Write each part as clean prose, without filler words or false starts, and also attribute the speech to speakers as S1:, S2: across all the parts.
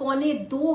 S1: 1.25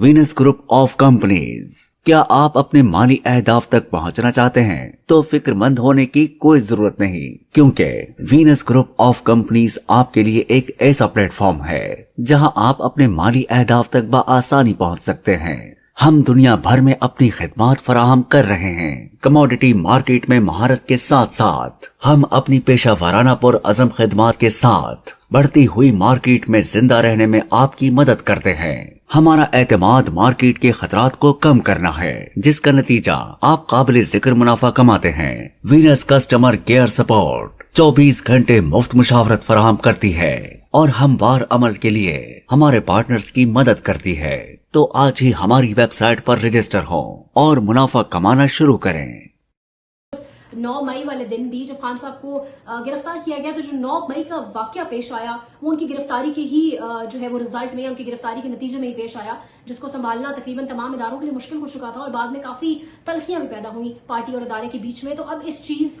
S2: Venice group of companies. کیا آپ اپنے مالی اہداف تک پہنچنا چاہتے ہیں تو فکر مند ہونے کی کوئی ضرورت نہیں, کیونکہ وینس گروپ آف کمپنیز آپ کے لیے ایک ایسا پلیٹ فارم ہے جہاں آپ اپنے مالی اہداف تک بآسانی پہنچ سکتے ہیں. ہم دنیا بھر میں اپنی خدمات فراہم کر رہے ہیں. کموڈٹی مارکیٹ میں مہارت کے ساتھ ساتھ ہم اپنی پیشہ ورانہ پر عزم خدمات کے ساتھ بڑھتی ہوئی مارکیٹ میں زندہ رہنے میں آپ کی مدد کرتے ہیں. ہمارا اعتماد مارکیٹ کے خطرات کو کم کرنا ہے, جس کا نتیجہ آپ قابل ذکر منافع کماتے ہیں. وینس کسٹمر کیئر سپورٹ 24 گھنٹے مفت مشاورت فراہم کرتی ہے اور ہموار عمل کے لیے ہمارے پارٹنرز کی مدد کرتی ہے. تو آج ہی ہماری ویب سائٹ پر رجسٹر ہوں اور منافع کمانا شروع کریں.
S1: 9 مئی والے دن بھی جب خان صاحب کو گرفتار کیا گیا تو جو 9 مئی کا واقعہ پیش آیا وہ ان کی گرفتاری کے ہی جو ہے وہ رزلٹ میں, ان کی گرفتاری کے نتیجے میں ہی پیش آیا, جس کو سنبھالنا تقریباً تمام اداروں کے لیے مشکل ہو چکا تھا اور بعد میں کافی تلخیاں بھی پیدا ہوئیں پارٹی اور ادارے کے بیچ میں. تو اب اس چیز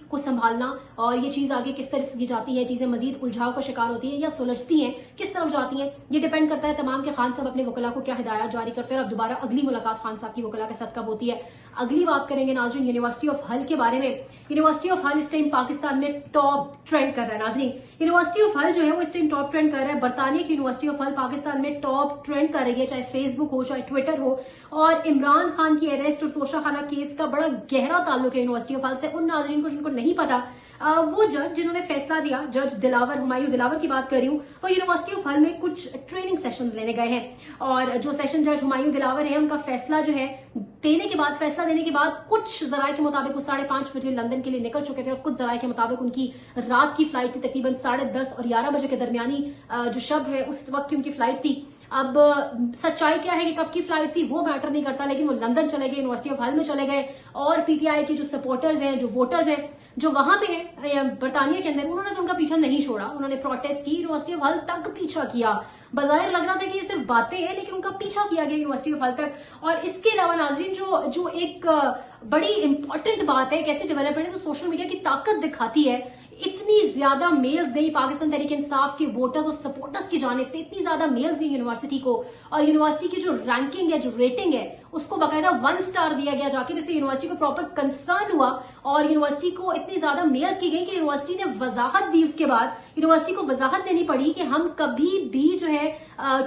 S1: کو سنبھالنا اور یہ چیز آگے کس طرف کی جاتی ہے, چیزیں مزید الجھاؤ کا شکار ہوتی ہیں یا سلجھتی ہیں, کس طرف جاتی ہیں, یہ ڈیپینڈ کرتا ہے تمام کہ خان صاحب اپنے وکلا کو کیا ہدایات جاری کرتے ہیں اور اب دوبارہ اگلی ملاقات خان صاحب کی وکلا کے ساتھ کب ہوتی ہے. اگلی بات کریں گے ناظرین یونیورسٹی آف ہل کے بارے میں. یونیورسٹی آف ہل اس ٹائم پاکستان میں ٹاپ ٹرینڈ کر رہا ہے. ناظرین یونیورسٹی آف ہل جو ہے وہ اس ٹائم ٹاپ ٹرینڈ کر رہا ہے. برطانیہ کی یونیورسٹی آف ہل پاکستان میں ٹاپ ٹرینڈ کر رہی ہے, چاہے فیس بک ہو چاہے ٹویٹر ہو. اور عمران خان کی اریسٹ اور توشہ خانہ کیس کا بڑا گہرا تعلق ہے یونیورسٹی آف ہل سے. ان ناظرین کو جن کو نہیں پتا, وہ جج جنہوں نے فیصلہ دیا, جج دلاور, ہمایوں دلاور کی بات کر رہی ہوں, وہ یونیورسٹی آف ہل میں کچھ ٹریننگ سیشنز لینے گئے ہیں. اور جو سیشن جج ہمایوں دلاور ہیں ان کا فیصلہ جو ہے فیصلہ دینے کے بعد کچھ ذرائع کے مطابق وہ 5:30 بجے لندن کے لیے نکل چکے تھے اور کچھ ذرائع کے مطابق ان کی رات کی فلائٹ تھی, تقریباً 10:30 اور 11 بجے کے درمیانی جو شب ہے اس وقت کی ان کی فلائٹ تھی. اب سچائی کیا ہے کہ کب کی فلائٹ تھی وہ میٹر نہیں کرتا, لیکن وہ لندن چلے گئے, یونیورسٹی آف ہل میں چلے گئے اور پی ٹی آئی کے جو سپورٹرز ہیں, جو ووٹرز ہیں, جو وہاں پہ ہیں برطانیہ کے اندر, انہوں نے تو ان کا پیچھا نہیں چھوڑا. انہوں نے پروٹیسٹ کی, یونیورسٹی آف ہل تک پیچھا کیا. بظاہر لگ رہا تھا کہ یہ صرف باتیں ہیں, لیکن ان کا پیچھا کیا گیا یونیورسٹی آف ہل تک. اور اس کے علاوہ ناظرین جو ایک بڑی امپورٹنٹ بات ہے کیسے ڈیولپمنٹ ہے, تو سوشل میڈیا کی طاقت دکھاتی ہے. اتنی زیادہ میلز گئی پاکستان تحریک انصاف کے ووٹرز اور سپورٹرز کی جانب سے, اتنی زیادہ میلز گئی یونیورسٹی کو, اور یونیورسٹی کی جو رینکنگ ہے, جو ریٹنگ ہے, اس کو باقاعدہ 1 اسٹار دیا گیا جا کے, جس سے یونیورسٹی کو پراپر کنسرن ہوا. اور یونیورسٹی کو اتنی زیادہ میلز کی گئی کہ یونیورسٹی نے وضاحت دی. اس کے بعد یونیورسٹی کو وضاحت دینی پڑی کہ ہم کبھی بھی جو ہے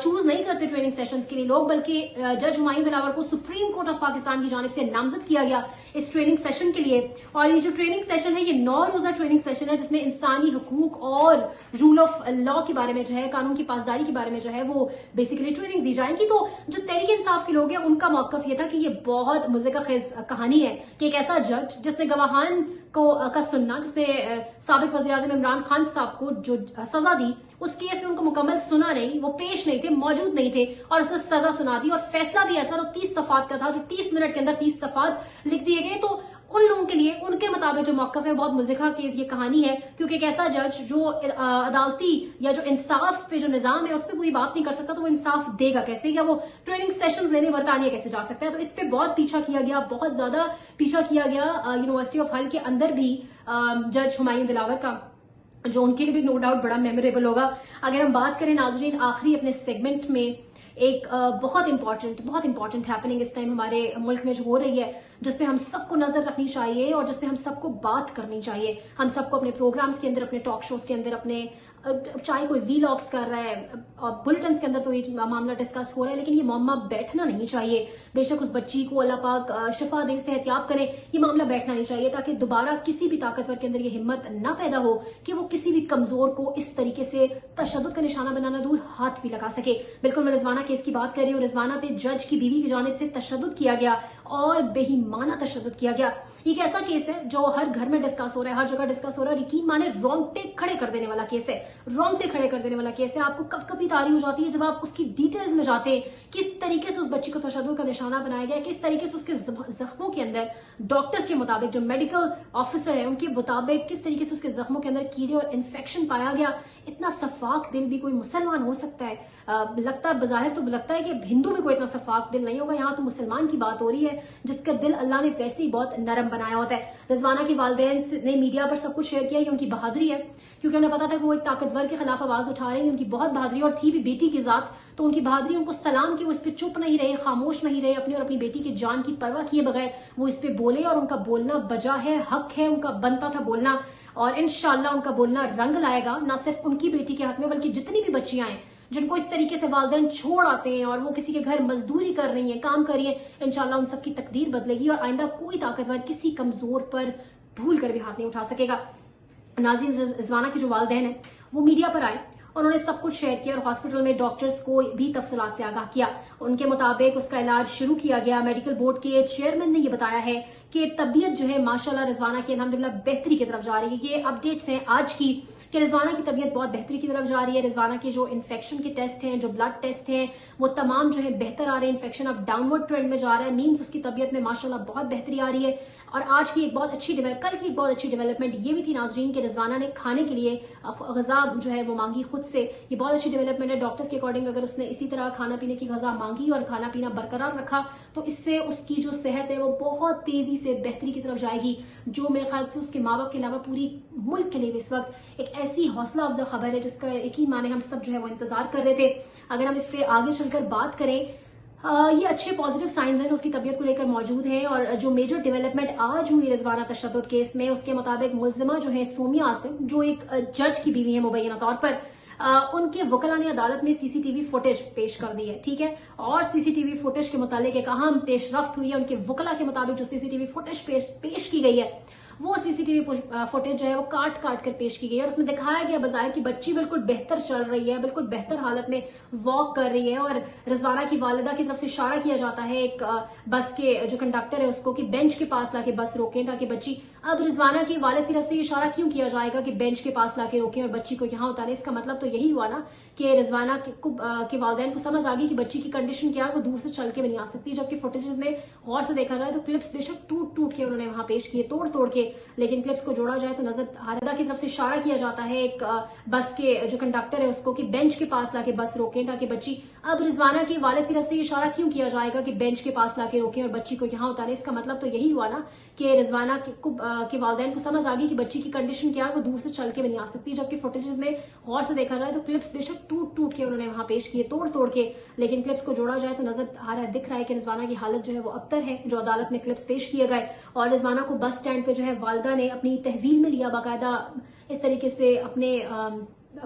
S1: چوز نہیں کرتے ٹریننگ سیشنز کے لیے لوگ, بلکہ جج ہمایوں دلاور کو سپریم کورٹ آف پاکستان کی جانب سے نامزد کیا گیا اس ٹریننگ سیشن کے لیے. اور یہ جو ٹریننگ سیشن ہے یہ 9 روزہ ٹریننگ سیشن ہے, جس میں انسانی حقوق اور رول آف لا کے بارے میں جو ہے, قانون کی پاسداری کے بارے میں جو ہے وہ بیسیکلی ٹریننگ دی جائیں گی. تو جو تحریک انصاف کے لوگ ہیں ان کا موقف یہ تھا کہ یہ بہت مضحکہ خیز کہانی ہے کہ ایک ایسا جج جس نے گواہان کا سننا, جس نے سابق وزیر اعظم عمران خان صاحب کو جو سزا دی, اس کیس میں ان کو مکمل سنا نہیں, وہ پیش نہیں تھے, موجود نہیں تھے, اور اس نے سزا سنا دی. اور فیصلہ بھی ایسا 30 صفحات کا تھا, جو 30 منٹ کے اندر 30 صفحات لکھ دیے گئے. تو ان لوگوں کے لیے ان کے مطابق جو موقف ہے بہت مضحکہ خیز یہ کہانی ہے, کیونکہ ایک ایسا جج جو عدالتی یا جو انصاف پہ جو نظام ہے اس پہ کوئی بات نہیں کر سکتا, تو وہ انصاف دے گا کیسے, یا وہ ٹریننگ سیشنز لینے برطانیہ کیسے جا سکتا ہے. تو اس پہ بہت پیچھا کیا گیا, بہت زیادہ پیچھا کیا گیا یونیورسٹی آف ہل کے اندر بھی جج ہمایوں دلاور کا, جو ان کے لیے بھی نو ڈاؤٹ بڑا میموریبل ہوگا. اگر ہم بات کریں ناظرین آخری اپنے سیگمنٹ میں, ایک بہت امپورٹنٹ ہیپننگ اس ٹائم ہمارے ملک میں جو ہو رہی ہے, جس پہ ہم سب کو نظر رکھنی چاہیے اور جس پہ ہم سب کو بات کرنی چاہیے. ہم سب کو اپنے پروگرامز کے اندر, اپنے ٹاک شوز کے اندر, اپنے چاہے کوئی وی لاگس کر رہا ہے, بلٹنز کے اندر تو یہ معاملہ ڈسکس ہو رہا ہے, لیکن یہ معاملہ بیٹھنا نہیں چاہیے. بے شک اس بچی کو اللہ پاک شفا دے, سے احتیاط کرے, یہ معاملہ بیٹھنا نہیں چاہیے, تاکہ دوبارہ کسی بھی طاقتور کے اندر یہ ہمت نہ پیدا ہو کہ وہ کسی بھی کمزور کو اس طریقے سے تشدد کا نشانہ بنانا دور ہاتھ بھی لگا سکے. بالکل میں رضوانہ کیس کی بات کر رہی ہوں. رضوانہ پہ جج کی بیوی کی جانب سے تشدد کیا گیا اور بے ایمانہ تشدد کیا گیا. یہ ایک ایسا کیس ہے جو ہر گھر میں ڈسکس ہو رہا ہے, ہر جگہ ڈسکس ہو رہا ہے, اور یقین مانے رونگٹے کھڑے کر دینے والا کیس ہے. رونگٹے کھڑے کر دینے والا کیس ہے. آپ کو کب کبھی تاری ہو جاتی ہے جب آپ اس کی ڈیٹیلز میں جاتے ہیں, کس طریقے سے اس بچی کو تشدد کا نشانہ بنایا گیا, کس طریقے سے اس کے زخموں کے اندر ڈاکٹرز کے مطابق, جو میڈیکل آفیسر ہیں ان کے مطابق, کس طریقے سے اس کے زخموں کے اندر کیڑے اور انفیکشن پایا گیا. اتنا شفاق دل بھی کوئی مسلمان ہو سکتا ہے؟ لگتا ہے بظاہر تو لگتا ہے کہ ہندو بھی کوئی اتنا شفاق دل نہیں ہوگا. یہاں تو مسلمان کی بات ہو رہی ہے جس کا دل اللہ نے ویسے ہی بہت نرم بنایا ہوتا ہے. رضوانہ کے والدین نے میڈیا پر سب کچھ شیئر کیا. یہ ان کی بہادری ہے, کیونکہ انہیں پتا تھا کہ وہ ایک طاقتور کے خلاف آواز اٹھا رہے ہیں. ان کی بہت بہادری اور تھی بھی بیٹی کی ذات, تو ان کی بہادری ان کو سلام کی. وہ اس پہ چپ نہیں رہے, خاموش نہیں رہے, اپنی اور اپنی بیٹی کی جان کی پرواہ کیے بغیر وہ اس پہ بولے, اور ان کا بولنا بجا ہے, حق ہے, ان کا بنتا تھا بولنا, اور انشاءاللہ ان کا بولنا رنگ لائے گا, نہ صرف ان کی بیٹی کے حق میں بلکہ جتنی بھی بچیاں ہیں جن کو اس طریقے سے والدین چھوڑ آتے ہیں اور وہ کسی کے گھر مزدوری کر رہی ہیں, کام کر رہی ہیں. انشاءاللہ ان سب کی تقدیر بدلے گی اور آئندہ کوئی طاقتور کسی کمزور پر بھول کر بھی ہاتھ نہیں اٹھا سکے گا. ناظرین, رضوانہ کے جو والدین ہیں وہ میڈیا پر آئے, انہوں نے سب کچھ شیئر کیا اور ہاسپٹل میں ڈاکٹرز کو بھی تفصیلات سے آگاہ کیا. ان کے مطابق اس کا علاج شروع کیا گیا. میڈیکل بورڈ کے چیئرمین نے یہ بتایا ہے کہ طبیعت جو ہے ماشاءاللہ رضوانہ کی الحمدللہ بہتری کی طرف جا رہی ہے. یہ اپڈیٹس ہیں آج کی کہ رضوانہ کی طبیعت بہت بہتری کی طرف جا رہی ہے. رضوانہ کے جو انفیکشن کے ٹیسٹ ہیں, جو بلڈ ٹیسٹ ہیں, وہ تمام جو ہے بہتر آ رہے ہیں. انفیکشن اب ڈاؤن ورڈ ٹرینڈ میں جا رہا ہے, مینس اس کی طبیعت میں ماشاءاللہ بہت بہتری آ رہی ہے. اور آج کی ایک بہت اچھی کل کی ایک بہت اچھی ڈیولپمنٹ یہ بھی تھی ناظرین کہ رضوانہ نے کھانے کے لیے غذا جو ہے وہ مانگی خود سے. یہ بہت اچھی ڈیولپمنٹ ہے. ڈاکٹرز کے اکارڈنگ اگر اس نے اسی طرح کھانا پینے کی غذا مانگی اور کھانا پینا برقرار رکھا تو اس سے اس کی جو صحت ہے وہ بہت تیزی سے بہتری کی طرف جائے گی, جو میرے خیال سے اس کے ماں باپ کے علاوہ پوری ملک کے لیے اس وقت ایک ایسی حوصلہ افزا خبر ہے جس کا یقین مانے ہم سب جو ہے وہ انتظار کر رہے تھے. اگر ہم اس پہ آگے چل کر بات کریں, یہ اچھے پازیٹیو سائنز ہیں جو اس کی طبیعت کو لے کر موجود ہیں. اور جو میجر ڈیولپمنٹ آج ہوئی رضوانہ تشدد کیس میں, اس کے مطابق ملزمہ جو ہے سومیا آصف, جو ایک جج کی بیوی ہے مبینہ طور پر, ان کے وکلا نے عدالت میں سی سی ٹی وی فوٹیج پیش کر دی ہے. ٹھیک ہے, اور سی سی ٹی وی فوٹیج کے متعلق ایک اہم پیش رفت ہوئی ہے. ان کے وکلا کے مطابق جو سی سی ٹی وی فوٹیج پیش کی گئی ہے وہ سی سی ٹی وی فوٹیج جو ہے وہ کاٹ کر پیش کی گئی ہے, اور اس میں دکھایا گیا بظاہر کہ بچی بالکل بہتر چل رہی ہے, بالکل بہتر حالت میں واک کر رہی ہے. اور رضوانہ کی والدہ کی طرف سے اشارہ کیا جاتا ہے ایک بس کے جو کنڈکٹر ہے اس کو کہ بینچ کے پاس لا کے بس روکیں تاکہ بچی. اب رضوانہ کی والد کی طرف سے اشارہ کیوں کیا جائے گا کہ بینچ کے پاس لا کے روکیں اور بچی کو یہاں اتاریں؟ اس کا مطلب تو یہی ہوا نا کہ رضوانہ کے والدین کو سمجھ آ گئی کہ بچی کی کنڈیشن کیا ہے, وہ دور سے چل کے بھی نہیں آ سکتی. جبکہ فوٹیجز میں غور سے دیکھا جائے تو کلپس بے شک ٹوٹ کے انہوں نے وہاں پیش کیے, توڑ کے, لیکن کلپس کو جوڑا جائے تو نظر والدہ کی طرف سے اشارہ کیا جاتا ہے ایک بس کے جو کنڈکٹر ہے اس کو کہ بینچ کے پاس لا کے بس روکیں تاکہ بچی. اب رضوانہ کی والد کی طرف سے اشارہ کیوں کیا جائے گا کہ بینچ کے پاس لا کے روکیں اور بچی کو یہاں اتاریں؟ اس کا مطلب تو یہی ہوا نا کہ رضوانہ کے والدین کو سمجھ آ گئی کہ بچی کی کنڈیشن کیا ہے, وہ دور سے چل کے بھی نہیں آ سکتی. جبکہ فوٹیجز میں غور سے دیکھا جائے تو کلپس بے شک ٹوٹ کے انہوں نے وہاں پیش کیے, توڑ کے, لیکن کلپس کو جوڑا جائے تو نظر آ رہا ہے, دکھ رہا ہے کہ رضوانہ کی حالت جو ہے وہ ابتر ہے. جو عدالت میں کلپس پیش کیے گئے اور رضوانہ کو بس اسٹینڈ پہ جو ہے والدہ نے اپنی تحویل میں لیا, باقاعدہ اس طریقے سے اپنے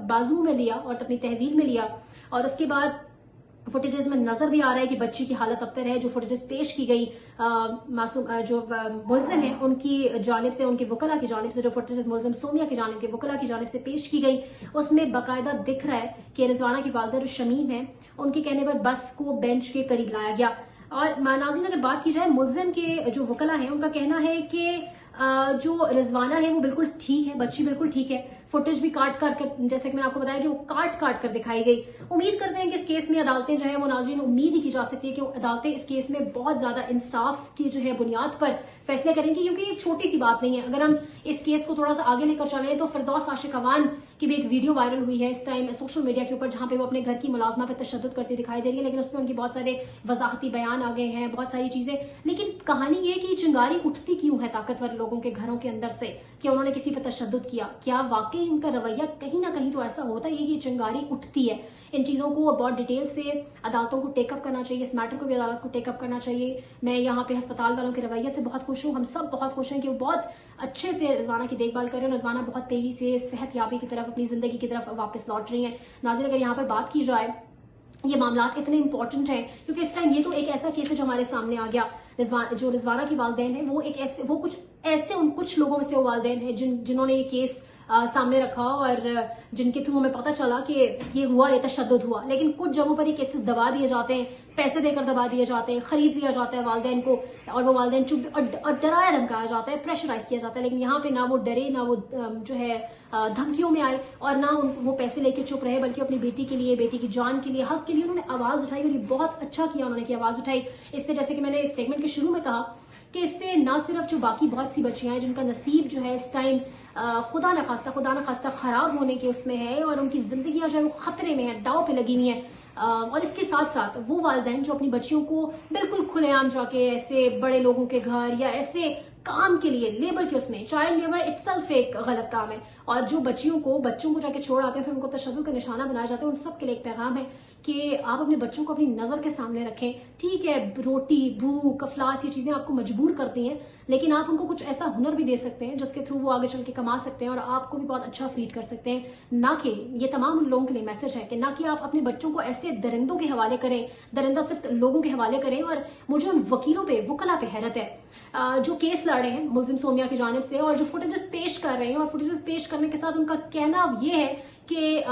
S1: بازو میں لیا اور اپنی تحویل میں لیا. اور اس کے بعد فوٹیجز میں نظر بھی آ رہا ہے کہ بچی کی حالت ابتر ہے. جو فوٹیجز پیش کی گئی معصوم جو ملزم ہیں ان کی جانب سے, ان کے وکلا کی جانب سے, جو فوٹیجز ملزم سومیا کی جانب کے وکلا کی جانب سے پیش کی گئی, اس میں باقاعدہ دکھ رہا ہے کہ رضوانہ کی والدہ جو شمیم ہے ان کے کہنے پر بس کو بینچ کے قریب لایا گیا. اور ناظرین اگر بات کی جائے ملزم کے جو وکلا ہیں ان کا کہنا ہے کہ جو رضوانہ ہے وہ بالکل ٹھیک ہے, بچی بالکل ٹھیک ہے. فوٹیج بھی کاٹ کر جیسے کہ میں نے آپ کو بتایا کہ وہ کاٹ کر دکھائی گئی. امید کرتے ہیں کہ اس کیس میں عدالتیں جو ہے وہ ناظرین امید ہی کی جا سکتی ہے کہ عدالتیں اس کیس میں بہت زیادہ انصاف کی جو ہے بنیاد پر فیصلے کریں گی, کیونکہ یہ چھوٹی سی بات نہیں ہے. اگر ہم اس کیس کو تھوڑا سا آگے لے کر چلیں تو فردوس عاشق اوان کی بھی ایک ویڈیو وائرل ہوئی ہے اس ٹائم سوشل میڈیا کے اوپر, جہاں پہ وہ اپنے گھر کی ملازمہ پہ تشدد کرتی دکھائی دے رہی ہے, لیکن اس میں ان کے بہت سارے وضاحتی بیان آ گئے ہیں, بہت ساری چیزیں. لیکن کہانی یہ کہ چنگاری اٹھتی کیوں ہے طاقتور لوگوں کے گھروں کے اندر سے کہ انہوں نے کسی پہ تشدد کیا؟ کیا واقعی ان کا رویہ کہیں نہ کہیں تو ایسا ہوتا ہے کہ چنگاری اٹھتی ہے؟ ان چیزوں کو بہت ڈیٹیل سے عدالتوں کو ٹیک اپ کرنا چاہیے, اس میٹر کو بھی عدالت کو ٹیک اپ کرنا چاہیے. میں یہاں پہ ہسپتال والوں کے رویے سے بہت خوش ہوں, ہم سب بہت خوش ہیں کہ وہ بہت اچھے سے رضوانہ کی دیکھ بھال کر رہے ہیں. رضوانہ بہت تیزی سے صحت یابی کی طرف, اپنی زندگی کی طرف واپس لوٹ رہی ہیں. ناظرین اگر یہاں پر بات کی جائے یہ معاملات اتنے امپورٹنٹ ہیں کیونکہ اس ٹائم یہ تو ایک ایسا کیس ہے جو ہمارے سامنے آ گیا. جو رضوانہ کی والدین ہیں وہ کچھ لوگوں میں سے وہ والدین ہیں جنہوں نے یہ کیس سامنے رکھا اور جن کے تھرو ہمیں پتہ چلا کہ یہ ہوا, یہ تشدد ہوا. لیکن کچھ جگہوں پر یہ کیسز دبا دیے جاتے ہیں, پیسے دے کر دبا دیے جاتے ہیں, خرید لیا جاتا ہے والدین کو, اور وہ والدین چپ اور ڈرایا دھمکایا جاتا ہے, پریشرائز کیا جاتا ہے. لیکن یہاں پہ نہ وہ ڈرے, نہ وہ جو ہے دھمکیوں میں آئے, اور نہ وہ پیسے لے کے چپ رہے, بلکہ اپنی بیٹی کے لیے, بیٹی کی جان کے لیے, حق کے لیے انہوں نے آواز اٹھائی. اور یہ بہت اچھا کیا انہوں نے کہ آواز اٹھائی. اس سے جیسے کہ میں نے اس سیگمنٹ کے شروع میں کہا کہ اس سے نہ صرف جو باقی بہت سی بچیاں ہیں جن کا نصیب جو ہے اس ٹائم خدا نخواستہ خراب ہونے کے اس میں ہے اور ان کی زندگیاں جو ہے وہ خطرے میں ہیں, داؤ پہ لگی ہوئی ہیں, اور اس کے ساتھ ساتھ وہ والدین جو اپنی بچیوں کو بالکل کھلے عام جا کے ایسے بڑے لوگوں کے گھر یا ایسے کام کے لیے لیبر کے اس میں چائلڈ لیبر اٹ سیلف ایک غلط کام ہے، اور جو بچوں کو جا کے چھوڑ آتے ہیں پھر ان کو تشدد کا نشانہ بنایا جاتا ہے، ان سب کے لیے ایک پیغام ہے کہ آپ اپنے بچوں کو اپنی نظر کے سامنے رکھیں. ٹھیک ہے روٹی بھوک افلاس یہ چیزیں آپ کو مجبور کرتی ہیں، لیکن آپ ان کو کچھ ایسا ہنر بھی دے سکتے ہیں جس کے تھرو وہ آگے چل کے کما سکتے ہیں اور آپ کو بھی بہت اچھا فیڈ کر سکتے ہیں. نہ کہ یہ تمام ان لوگوں کے لیے میسج ہے کہ نہ کہ آپ اپنے بچوں کو ایسے درندوں کے حوالے کریں، درندہ صرف لوگوں کے حوالے کریں. اور مجھے ان وکیلوں پہ وکلا پہ حیرت ہے جو کیس لڑ رہے ہیں ملزم سومیا کی جانب سے اور جو فوٹیجز پیش کر رہے ہیں، اور فوٹیجز پیش کرنے کے ساتھ ان کا کہنا یہ ہے کہ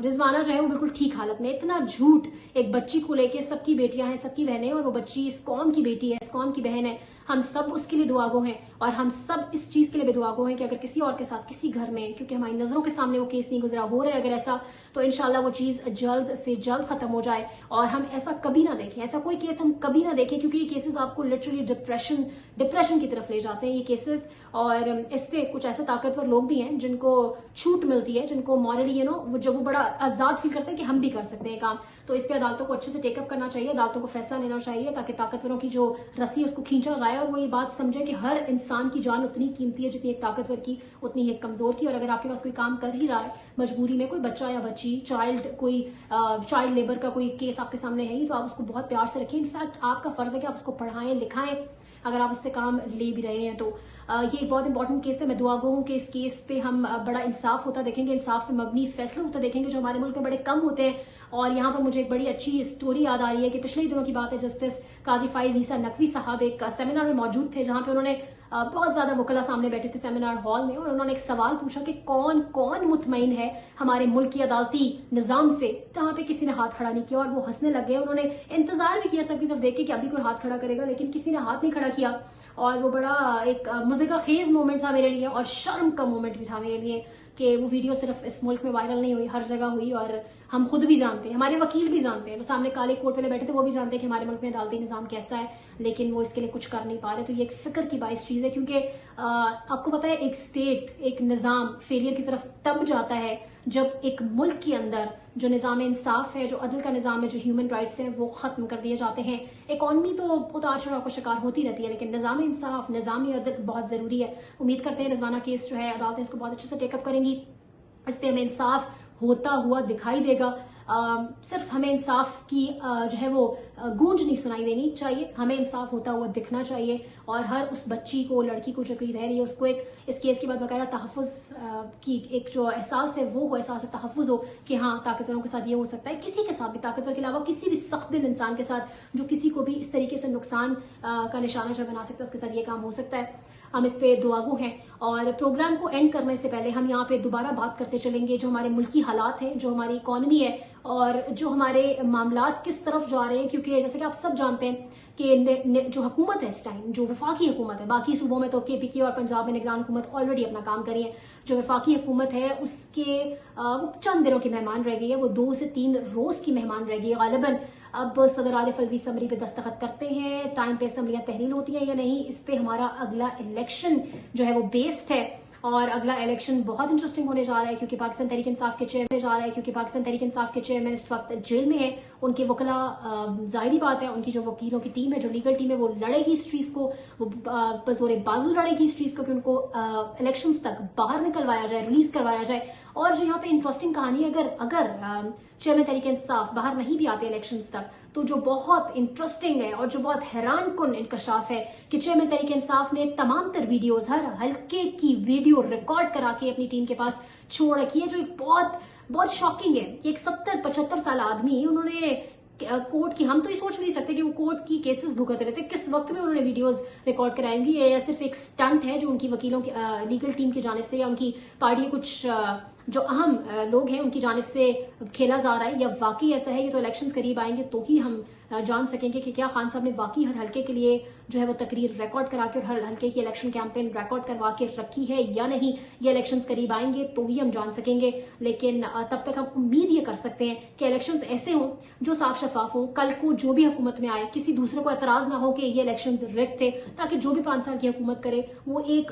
S1: رضوانہ جو ہے وہ بالکل ٹھیک حالت میں. اتنا جھوٹ ایک بچی کو لے کے، سب کی بیٹیاں ہیں سب کی بہنیں، اور وہ بچی اس قوم کی بیٹی ہے اس قوم کی بہن ہے. ہم سب اس کے لیے دعا گو ہیں اور ہم سب اس چیز کے لیے بھی دعا گو ہیں کہ اگر کسی اور کے ساتھ کسی گھر میں، کیونکہ ہماری نظروں کے سامنے وہ کیس نہیں گزرا ہو رہا ہے اگر ایسا، تو انشاءاللہ وہ چیز جلد سے جلد ختم ہو جائے اور ہم ایسا کبھی نہ دیکھیں، ایسا کوئی کیس ہم کبھی نہ دیکھیں، کیونکہ یہ کیسز آپ کو لٹرلی ڈپریشن کی طرف لے جاتے ہیں یہ کیسز. اور اس سے کچھ ایسے طاقتور لوگ بھی ہیں جن کو چھوٹ ملتی ہے، جن کو مورلی جب وہ بڑا آزاد فیل کرتے ہیں کہ ہم بھی کر سکتے ہیں کام. تو اس پہ عدالتوں کو اچھے سے ٹیک اپ کرنا چاہیے، عدالتوں کو فیصلہ لینا چاہیے تاکہ طاقتوروں کی جو رسی ہے اس کو کھینچا جائے اور وہ یہ بات سمجھے کہ ہر انسان کی جان اتنی قیمتی ہے جتنی ایک طاقتور کی اتنی ہی ایک کمزور کی. اور اگر آپ کے پاس کوئی کام کر ہی رہا ہے مجبوری میں، کوئی بچہ یا بچی چائلڈ لیبر کا کوئی کیس آپ کے سامنے ہے ہی، تو آپ اس کو بہت پیار سے رکھیں. انفیکٹ آپ کا فرض ہے کہ آپ اس کو پڑھائیں لکھائیں اگر آپ اس سے کام لے بھی رہے ہیں. تو یہ ایک بہت امپورٹنٹ کیس ہے. میں دعا گو ہوں کہ اس کیس پہ ہم بڑا انصاف ہوتا دیکھیں گے، انصاف پہ مبنی فیصلے ہوتا دیکھیں گے جو ہمارے ملک میں بڑے کم ہوتے ہیں. اور یہاں پر مجھے ایک بڑی اچھی سٹوری یاد آ رہی ہے کہ پچھلے دنوں کی بات ہے، جسٹس قاضی فائز عیسیٰ نقوی صاحب ایک سیمینار میں موجود تھے جہاں پہ انہوں نے بہت زیادہ وکلا سامنے بیٹھے تھے سیمینار ہال میں، اور انہوں نے ایک سوال پوچھا کہ کون مطمئن ہے ہمارے ملک کی عدالتی نظام سے. جہاں پہ کسی نے ہاتھ کھڑا نہیں کیا اور وہ ہنسنے لگ گئے. انہوں نے انتظار بھی کیا سب کی طرف دیکھ کے کہ ابھی کوئی ہاتھ کھڑا کرے گا، لیکن کسی نے ہاتھ نہیں کھڑا کیا. اور وہ بڑا ایک مزے کا خیز مومنٹ تھا میرے لیے اور شرم کا مومنٹ بھی تھا میرے لیے کہ وہ ویڈیو صرف اس ملک میں وائرل نہیں ہوئی، ہر جگہ ہوئی. اور ہم خود بھی جانتے ہیں، ہمارے وکیل بھی جانتے ہیں، وہ سامنے کالے کوٹ والے بیٹھے تھے، وہ بھی جانتے ہیں کہ ہمارے ملک میں عدالتی نظام کیسا ہے، لیکن وہ اس کے لیے کچھ کر نہیں پا رہے. تو یہ ایک فکر کی باعث چیز ہے، کیونکہ آپ کو پتہ ہے ایک اسٹیٹ، ایک نظام فیلئر کی طرف تب جاتا ہے جب ایک ملک کے اندر جو نظام انصاف ہے، جو عدل کا نظام ہے، جو ہیومن رائٹس ہیں وہ ختم کر دیے جاتے ہیں. اکانومی تو اتار چڑھاؤ کا شکار ہوتی رہتی ہے، لیکن نظام انصاف، نظامی عدل بہت ضروری ہے. امید کرتے ہیں رضوانہ کیس جو ہے عدالتیں اس کو بہت اچھے سے ٹیک اپ کریں گی، اس پہ ہمیں انصاف ہوتا ہوا دکھائی دے گا. صرف ہمیں انصاف کی جو ہے وہ گونج نہیں سنائی دینی چاہیے، ہمیں انصاف ہوتا ہوا دکھنا چاہیے. اور ہر اس بچی کو، لڑکی کو جو کوئی رہ رہی ہے اس کو ایک اس کیس کے بعد باقاعدہ تحفظ کی ایک جو احساس ہے وہ احساس تحفظ ہو کہ ہاں طاقتوروں کے ساتھ یہ ہو سکتا ہے، کسی کے ساتھ بھی، طاقتور کے علاوہ کسی بھی سخت دل انسان کے ساتھ جو کسی کو بھی اس طریقے سے نقصان کا نشانہ جو بنا سکتا ہے اس کے ساتھ یہ کام ہو سکتا ہے. ہم اس پہ دعا گو ہیں. اور پروگرام کو اینڈ کرنے سے پہلے ہم یہاں پہ دوبارہ بات کرتے چلیں گے جو ہمارے ملکی حالات ہیں، جو ہماری اکانومی ہے اور جو ہمارے معاملات کس طرف جا رہے ہیں. کیونکہ جیسے کہ آپ سب جانتے ہیں کہ جو حکومت ہے اس ٹائم، جو وفاقی حکومت ہے، باقی صوبوں میں تو KPK اور پنجاب میں نگران حکومت آلریڈی اپنا کام کری ہے، جو وفاقی حکومت ہے اس کے وہ چند دنوں کی مہمان رہ گئی ہے، وہ 2 سے 3 روز کی مہمان رہ گئی ہے غالباً. اب صدر عارف الوی اسمبلی پہ دستخط کرتے ہیں، ٹائم پہ اسمبلیاں تحلیل ہوتی ہیں یا نہیں، اس پہ ہمارا اگلا الیکشن جو ہے وہ بیسڈ ہے. اور اگلا الیکشن بہت انٹرسٹنگ ہونے جا رہا ہے کیونکہ پاکستان تحریک انصاف کے چیئرمین اس وقت جیل میں ہے. ان کے وکلا ظاہری بات ہے، ان کی جو وکیلوں کی ٹیم ہے، جو لیگل ٹیم ہے، وہ لڑے گی اس چیز کو، وہ بزور بازو لڑے گی اس چیز کو کہ ان کو الیکشنز تک باہر نکلوایا جائے، ریلیز کروایا جائے. اور جو یہاں پہ انٹرسٹنگ کہانی ہے، اگر چیئرمین تحریک انصاف باہر نہیں بھی آتے الیکشنز تک، تو جو بہت انٹرسٹنگ ہے اور جو بہت حیران کن انکشاف ہے کہ چیئرمین تحریک انصاف نے تمام تر ویڈیوز، ہر حلقے کی ویڈیو ریکارڈ کرا کے اپنی ٹیم کے پاس چھوڑ رکھی ہے، جو ایک بہت شاکنگ ہے. یہ ایک 70-75 سال آدمی، انہوں نے کورٹ کی، ہم تو یہ سوچ نہیں سکتے کہ وہ کورٹ کی کیسز بھگت رہے تھے، کس وقت میں انہوں نے ویڈیوز ریکارڈ کرائیں گی. یہ صرف ایک سٹنٹ ہے جو ان کی وکیلوں کی لیگل ٹیم کی جانب سے یا ان کی پارٹی کے کچھ جو اہم لوگ ہیں ان کی جانب سے کھیلا جا رہا ہے، یا واقعی ایسا ہے. یہ تو الیکشنز قریب آئیں گے تو ہی ہم جان سکیں گے کہ کیا خان صاحب نے واقعی ہر حلقے کے لیے جو ہے وہ تقریر ریکارڈ کرا کے اور ہر حلقے کی الیکشن کیمپین ریکارڈ کروا کے رکھی ہے یا نہیں. یہ الیکشنز قریب آئیں گے تو ہی ہم جان سکیں گے، لیکن تب تک ہم امید یہ کر سکتے ہیں کہ الیکشنز ایسے ہوں جو صاف شفاف ہوں. کل کو جو بھی حکومت میں آئے کسی دوسرے کو اعتراض نہ ہو کہ یہ الیکشنز ریگ تھے، تاکہ جو بھی 5 سال کی حکومت کرے وہ ایک